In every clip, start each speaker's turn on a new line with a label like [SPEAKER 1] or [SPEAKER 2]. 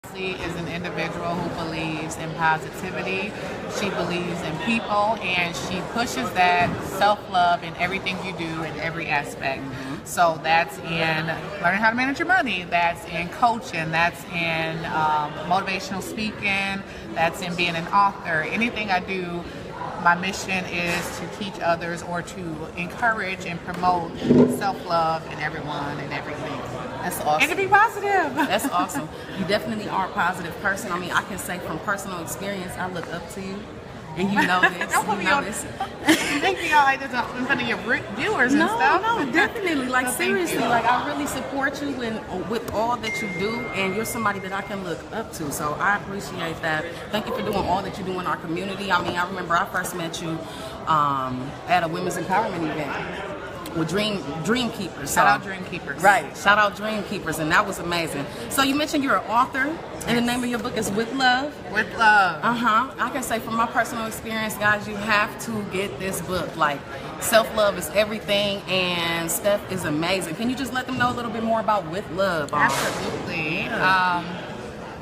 [SPEAKER 1] Crosley is an individual who believes in positivity. She believes in people, and she pushes that self-love in everything you do in every aspect. So that's in learning how to manage your money, that's in coaching, that's in motivational speaking, that's in being an author. Anything I do, my mission is to teach others or to encourage and promote self-love in everyone and everything.
[SPEAKER 2] That's awesome.
[SPEAKER 1] And to be positive.
[SPEAKER 2] That's awesome. You definitely are a positive person. I mean, I can say from personal experience, I look up to you. And you know this.
[SPEAKER 1] Don't put me on this. Make me all like this in front of your viewers and stuff.
[SPEAKER 2] No, definitely. Like,
[SPEAKER 1] So thank
[SPEAKER 2] seriously,
[SPEAKER 1] you.
[SPEAKER 2] like, I really support you with all that you do, and you're somebody that I can look up to. So I appreciate that. Thank you for doing all that you do in our community. I mean, I remember I first met you at a women's empowerment event with Dream Keepers.
[SPEAKER 1] Shout out Dream Keepers.
[SPEAKER 2] Right. Shout out Dream Keepers, and that was amazing. So you mentioned you're an author, and the name of your book is With Love.
[SPEAKER 1] With love.
[SPEAKER 2] I can say from my personal experience, guys, you have to get this book. Like, self-love is everything, and Steph is amazing. Can you just let them know a little bit more about With Love?
[SPEAKER 1] Absolutely.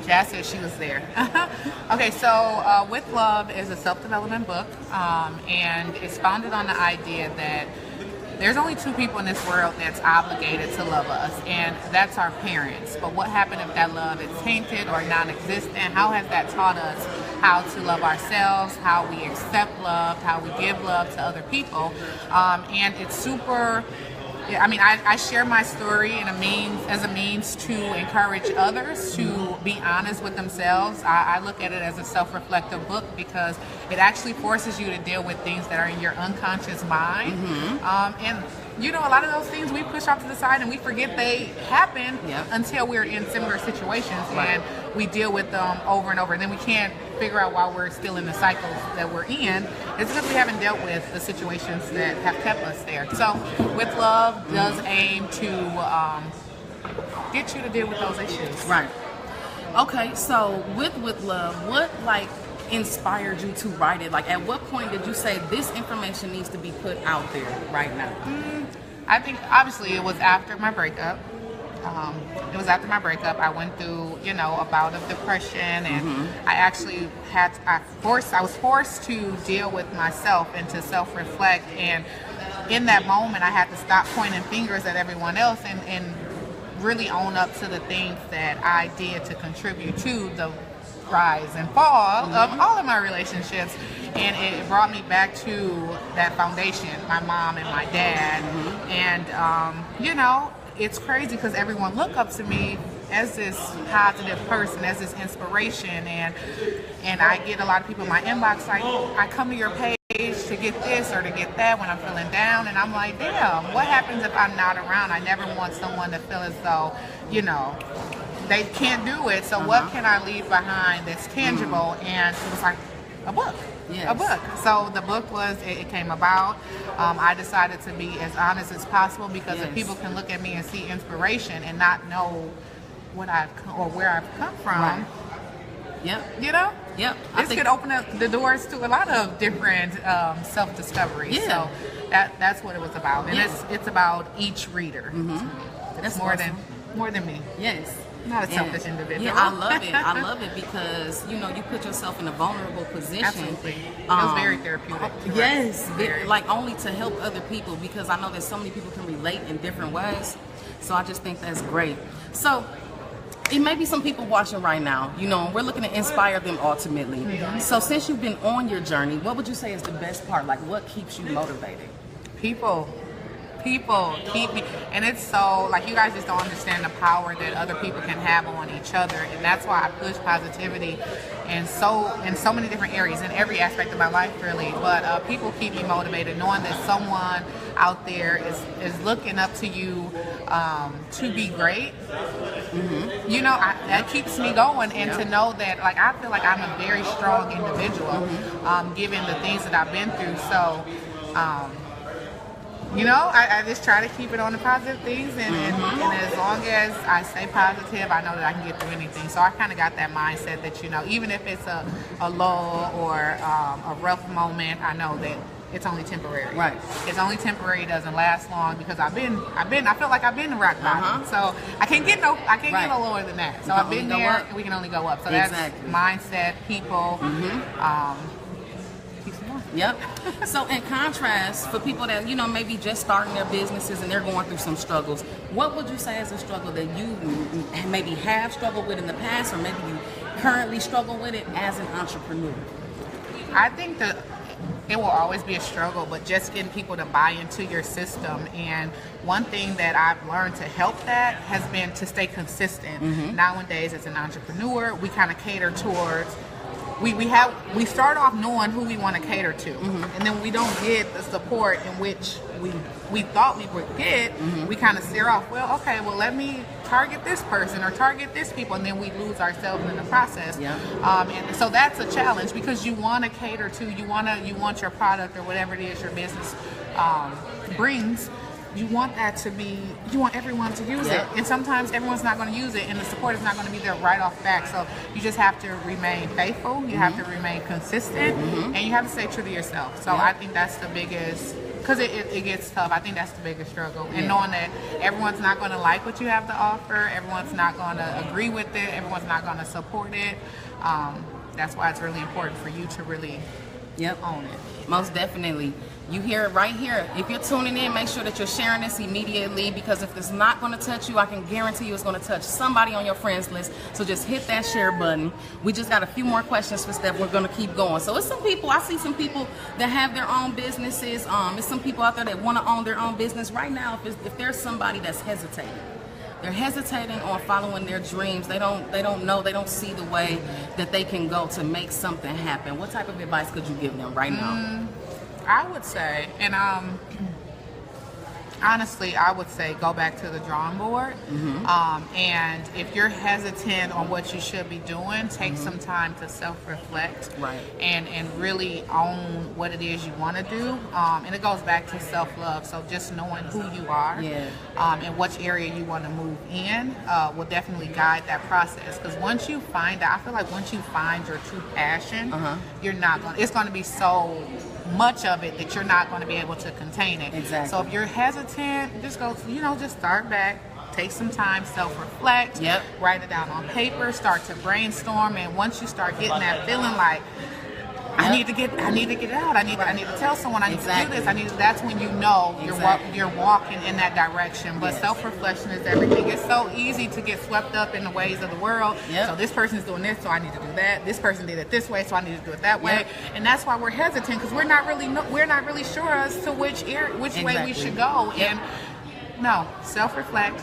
[SPEAKER 1] Jazz said she was there. Okay, so With Love is a self-development book, and it's founded on the idea that there's only two people in this world that's obligated to love us, and that's our parents. But what happened if that love is tainted or non-existent? How has that taught us how to love ourselves, how we accept love, how we give love to other people? And it's super... I mean, I share my story as a means to encourage others to be honest with themselves. I look at it as a self-reflective book because it actually forces you to deal with things that are in your unconscious mind. And you know, a lot of those things we push off to the side and we forget they happen until we're in similar situations and we deal with them over and over. And then we can't figure out why we're still in the cycles that we're in. It's because we haven't dealt with the situations that have kept us there. So With Love does aim to get you to deal with those issues.
[SPEAKER 2] Right. Okay, so with Love, what inspired you to write it? Like, at what point did you say this information needs to be put out there right now?
[SPEAKER 1] I think obviously it was after my breakup. I went through, a bout of depression, and I actually I was forced to deal with myself and to self-reflect. And in that moment, I had to stop pointing fingers at everyone else and really own up to the things that I did to contribute to the rise and fall of all of my relationships. And it brought me back to that foundation, my mom and my dad. And, it's crazy because everyone look up to me as this positive person, as this inspiration, and I get a lot of people in my inbox like, I come to your page to get this or to get that when I'm feeling down, and I'm like, damn, what happens if I'm not around? I never want someone to feel as though, they can't do it, so what can I leave behind that's tangible? And it was like a book.
[SPEAKER 2] Yes.
[SPEAKER 1] A book. So the book it came about. I decided to be as honest as possible because if people can look at me and see inspiration and not know where I've come from,
[SPEAKER 2] Right. Yep. Yep.
[SPEAKER 1] This could open up the doors to a lot of different self-discovery.
[SPEAKER 2] Yeah.
[SPEAKER 1] So that's what it was about, and it's about each reader.
[SPEAKER 2] That's
[SPEAKER 1] more
[SPEAKER 2] awesome.
[SPEAKER 1] than me.
[SPEAKER 2] Yes.
[SPEAKER 1] Not a selfish individual.
[SPEAKER 2] Yeah, I love it. I love it because, you put yourself in a vulnerable position.
[SPEAKER 1] Absolutely. It was very therapeutic. You're
[SPEAKER 2] Yes.
[SPEAKER 1] right. Very.
[SPEAKER 2] Like, only to help other people, because I know that so many people can relate in different ways. So I just think that's great. So it may be some people watching right now, and we're looking to inspire them ultimately. So since you've been on your journey, what would you say is the best part? Like, what keeps you motivated?
[SPEAKER 1] People keep me, and it's so, like, you guys just don't understand the power that other people can have on each other, and that's why I push positivity in so many different areas, in every aspect of my life, really. But people keep me motivated, knowing that someone out there is looking up to you to be great. That keeps me going, and to know that, like, I feel like I'm a very strong individual, given the things that I've been through. So I just try to keep it on the positive things, and as long as I stay positive, I know that I can get through anything. So I kind of got that mindset that, even if it's a lull or a rough moment, I know that it's only temporary.
[SPEAKER 2] Right.
[SPEAKER 1] It's only temporary. It doesn't last long because I feel like I've been to rock bottom. So I can't get no lower than that. So I've been there, and we can only go up. So that's mindset, people. Keep some more.
[SPEAKER 2] Yep. So in contrast, for people that, you know, maybe just starting their businesses and they're going through some struggles, what would you say is a struggle that you maybe have struggled with in the past, or maybe you currently struggle with it as an entrepreneur?
[SPEAKER 1] I think that it will always be a struggle, but just getting people to buy into your system. And one thing that I've learned to help that has been to stay consistent. Nowadays, as an entrepreneur, we kind of cater towards, we start off knowing who we want to cater to, and then we don't get the support in which we thought we would get. We kind of steer off. Well, okay, well, let me target this person or target this people, and then we lose ourselves in the process. And so that's a challenge, because you want to cater to, you want your product or whatever it is your business brings. You want that to be, you want everyone to use it. And sometimes everyone's not going to use it, and the support is not going to be there right off back. So you just have to remain faithful, you have to remain consistent, and you have to stay true to yourself. So I think that's the biggest, because it gets tough. I think that's the biggest struggle. And knowing that everyone's not going to like what you have to offer, everyone's not going to agree with it, everyone's not going to support it. That's why it's really important for you to really own it.
[SPEAKER 2] Most definitely. You hear it right here. If you're tuning in, make sure that you're sharing this immediately, because if it's not going to touch you, I can guarantee you it's going to touch somebody on your friends list. So just hit that share button. We just got a few more questions for Steph. We're going to keep going. So it's some people, I see some people that have their own businesses. There's some people out there that want to own their own business right now. If there's somebody that's hesitating, they're hesitating on following their dreams. They don't know, they don't see the way that they can go to make something happen. What type of advice could you give them right now?
[SPEAKER 1] I would say, and honestly, I would say go back to the drawing board. And if you're hesitant on what you should be doing, take some time to self-reflect, and really own what it is you want to do. And it goes back to self-love. So just knowing who you are, and which area you want to move in, will definitely guide that process. Because once you find out, I feel like once you find your true passion, you're not going. It's going to be so much of it that you're not going to be able to contain it. So if you're hesitant, just go, just start back, take some time, self-reflect, write it down on paper, start to brainstorm, and once you start getting that feeling like, I need to get it out, I need to tell someone, I need to do this, that's when you know you're walking in that direction. But self-reflection is everything. It's so easy to get swept up in the ways of the world. So this person's doing this, so I need to do that. This person did it this way, so I need to do it that way. And that's why we're hesitant, because we're not really sure as to which way we should go. And no, self-reflect.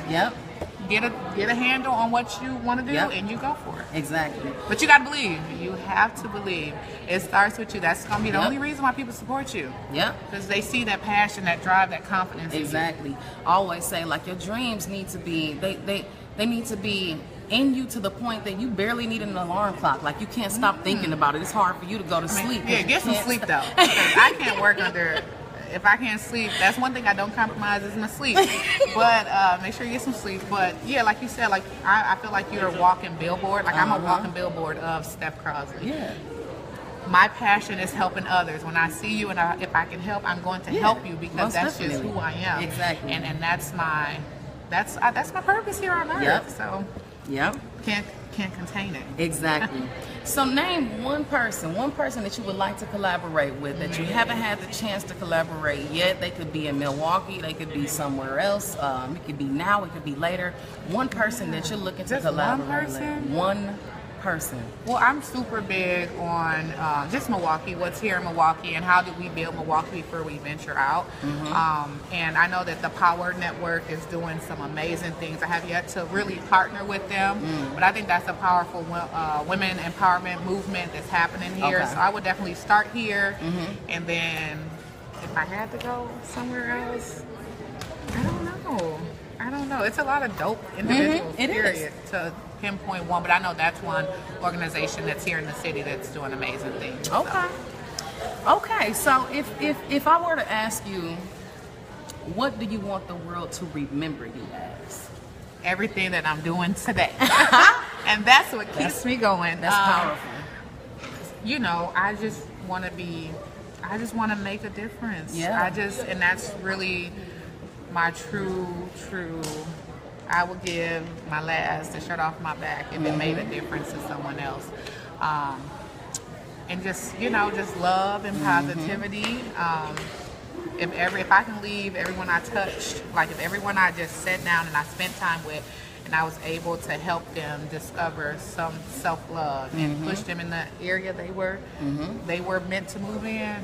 [SPEAKER 1] Get a handle on what you want to do, and you go for it. But you got to believe. You have to believe. It starts with you. That's going to be the only reason why people support you. Because they see that passion, that drive, that confidence. I
[SPEAKER 2] always say, like, your dreams need to be, they need to be in you to the point that you barely need an alarm clock. Like, you can't stop thinking about it. It's hard for you to go to sleep.
[SPEAKER 1] Get some sleep, though. I can't work under... If I can't sleep, that's one thing I don't compromise is my sleep. But make sure you get some sleep. But yeah, like you said, like I feel like you're a walking billboard. Like I'm a walking billboard of Steph Crosley. My passion is helping others. When I see you and if I can help, I'm going to help you, because that's just who I am. And that's my purpose here on earth. So can't contain it. So name one person that you would like to collaborate with that you haven't had the chance to collaborate yet. They could be in Milwaukee, they could be somewhere else. It could be now, it could be later. One person that you're looking to collaborate with. One person. Well, I'm super big on just Milwaukee, what's here in Milwaukee, and how did we build Milwaukee before we venture out. And I know that the Power Network is doing some amazing things. I have yet to really partner with them, but I think that's a powerful women empowerment movement that's happening here. So I would definitely start here, and then if I had to go somewhere else, I don't know. It's a lot of dope individuals, period, to pinpoint one, but I know that's one organization that's here in the city that's doing amazing things. Okay, so if I were to ask you, what do you want the world to remember you as? Everything that I'm doing today. And that's what keeps me going.
[SPEAKER 2] That's powerful.
[SPEAKER 1] I just want to be I just want to make a difference.
[SPEAKER 2] Yeah.
[SPEAKER 1] And that's really my true, I would give my last, the shirt off my back if it made a difference to someone else. And just, just love and positivity. If I can leave everyone I touched, like if everyone I just sat down and I spent time with, and I was able to help them discover some self-love and push them in the area they were meant to move in,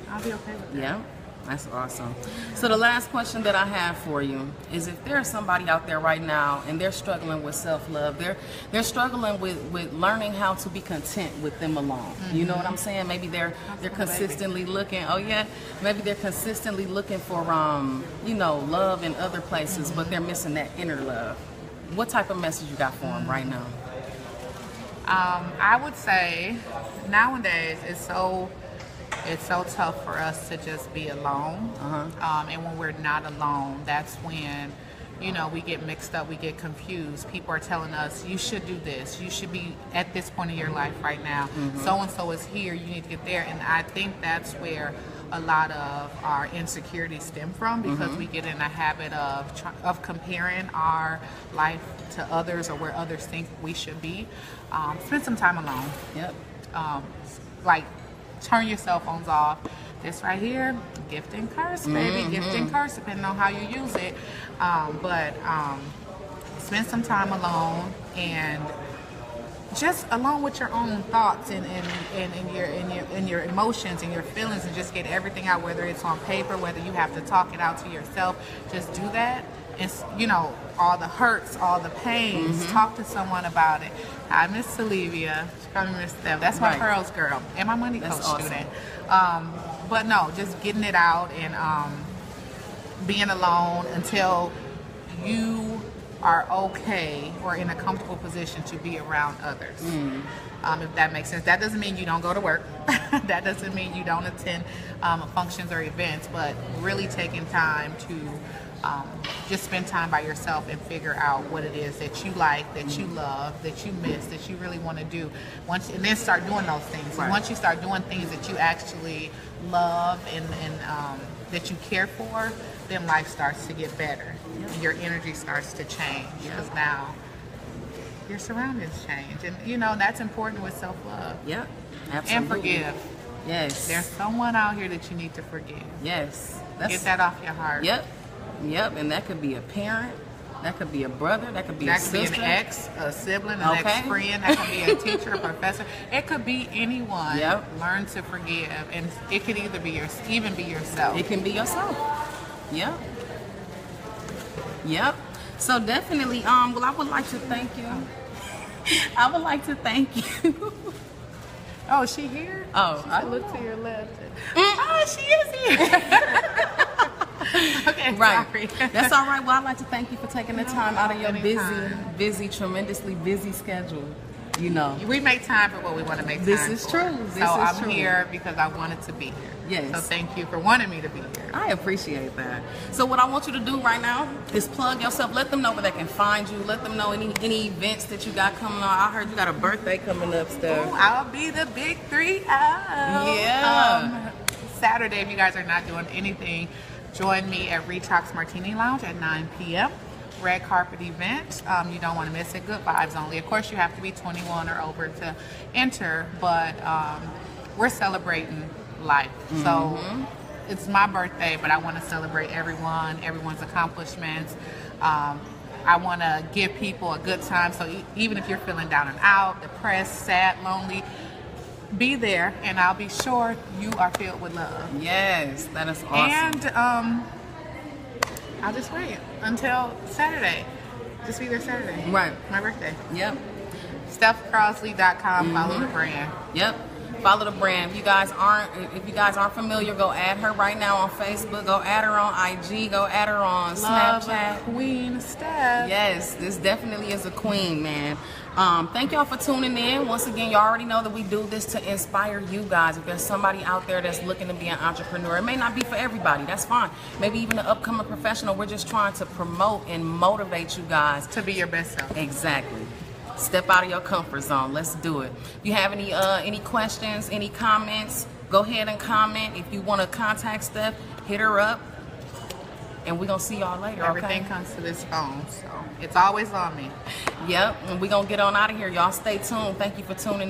[SPEAKER 1] I'll be okay with that.
[SPEAKER 2] Yeah, that's awesome. So the last question that I have for you is, if there's somebody out there right now and they're struggling with self-love, they're struggling with learning how to be content with them alone. You know what I'm saying? Maybe they're consistently looking. Oh yeah, maybe they're consistently looking for love in other places, but they're missing that inner love. What type of message you got for them right now?
[SPEAKER 1] I would say nowadays it's so tough for us to just be alone. And when we're not alone, that's when, we get mixed up, we get confused. People are telling us, you should do this, you should be at this point in your life right now. So-and-so is here, you need to get there. And I think that's where a lot of our insecurities stem from, because we get in a habit of comparing our life to others or where others think we should be. Spend some time alone.
[SPEAKER 2] Yep.
[SPEAKER 1] Like, turn your cell phones off. This right here, gift and curse, baby. Gift and curse, depending on how you use it. But spend some time alone, and just alone with your own thoughts and your emotions and your feelings, and just get everything out, whether it's on paper, whether you have to talk it out to yourself. Just do that. It's, all the hurts, all the pains, talk to someone about it. Hi, Miss Sylvia. She called me Miss Steph. That's my Pearls girl and my money coach student. But no, just getting it out and being alone until you are okay or in a comfortable position to be around others. If that makes sense. That doesn't mean you don't go to work. That doesn't mean you don't attend functions or events, but really taking time to just spend time by yourself and figure out what it is that you like, that you love, that you miss, that you really want to do. And then start doing those things.
[SPEAKER 2] Right.
[SPEAKER 1] Once you start doing things that you actually love and that you care for, then life starts to get better. Your energy starts to change, because now your surroundings change. And that's important with self-love.
[SPEAKER 2] Yep, absolutely.
[SPEAKER 1] And forgive.
[SPEAKER 2] Yes.
[SPEAKER 1] There's someone out here that you need to forgive.
[SPEAKER 2] Yes.
[SPEAKER 1] Get that off your heart.
[SPEAKER 2] Yep, and that could be a parent, that could be a brother, that could be a sister.
[SPEAKER 1] That could be an ex, a sibling, an ex-friend, that could be a teacher, a professor. It could be anyone.
[SPEAKER 2] Yep.
[SPEAKER 1] Learn to forgive, and it could either be even be yourself.
[SPEAKER 2] It can be yourself. Yep. So definitely, well, I would like to thank you. I would like to thank you.
[SPEAKER 1] Oh, is she here?
[SPEAKER 2] Oh,
[SPEAKER 1] I look to your left. Oh, she is here. Okay,
[SPEAKER 2] right.
[SPEAKER 1] Sorry.
[SPEAKER 2] That's all right. Well, I'd like to thank you for taking the time out of your busy, tremendously busy schedule.
[SPEAKER 1] We make time for what we want to make time
[SPEAKER 2] This is
[SPEAKER 1] for.
[SPEAKER 2] true.
[SPEAKER 1] So I'm here because I wanted to be here.
[SPEAKER 2] Yes.
[SPEAKER 1] So thank you for wanting me to be here.
[SPEAKER 2] I appreciate that. So what I want you to do right now is plug yourself. Let them know where they can find you. Let them know any events that you got coming on. I heard you got a birthday coming up, Steph.
[SPEAKER 1] Ooh, I'll be the big 3-0.
[SPEAKER 2] Yeah.
[SPEAKER 1] Saturday, if you guys are not doing anything, join me at Retox Martini Lounge at 9 p.m. Red carpet event. You don't want to miss it. Good vibes only. Of course, you have to be 21 or over to enter, but we're celebrating life. So it's my birthday, but I want to celebrate everyone's accomplishments. I want to give people a good time. So even if you're feeling down and out, depressed, sad, lonely, be there, and I'll be sure you are filled with love.
[SPEAKER 2] Yes, that is awesome.
[SPEAKER 1] And I'll just wait until Saturday. Just be there Saturday.
[SPEAKER 2] Right.
[SPEAKER 1] My birthday.
[SPEAKER 2] Yep.
[SPEAKER 1] StephCrosley.com. Follow the brand.
[SPEAKER 2] Yep. Follow the brand. If you guys aren't familiar, go add her right now on Facebook. Go add her on IG. Go add her on Snapchat.
[SPEAKER 1] Love Queen Steph.
[SPEAKER 2] Yes, this definitely is a queen, man. Thank y'all for tuning in. Once again, you already know that we do this to inspire you guys. If there's somebody out there that's looking to be an entrepreneur, it may not be for everybody. That's fine. Maybe even an upcoming professional. We're just trying to promote and motivate you guys
[SPEAKER 1] To be your best self.
[SPEAKER 2] Exactly. Step out of your comfort zone. Let's do it. If you have any questions, any comments, Go ahead and comment. If you want to contact Steph, hit her up. And we're going to see y'all later,
[SPEAKER 1] Everything
[SPEAKER 2] okay?
[SPEAKER 1] comes to this phone, so it's always on me.
[SPEAKER 2] Yep, and we're going to get on out of here. Y'all stay tuned. Thank you for tuning in.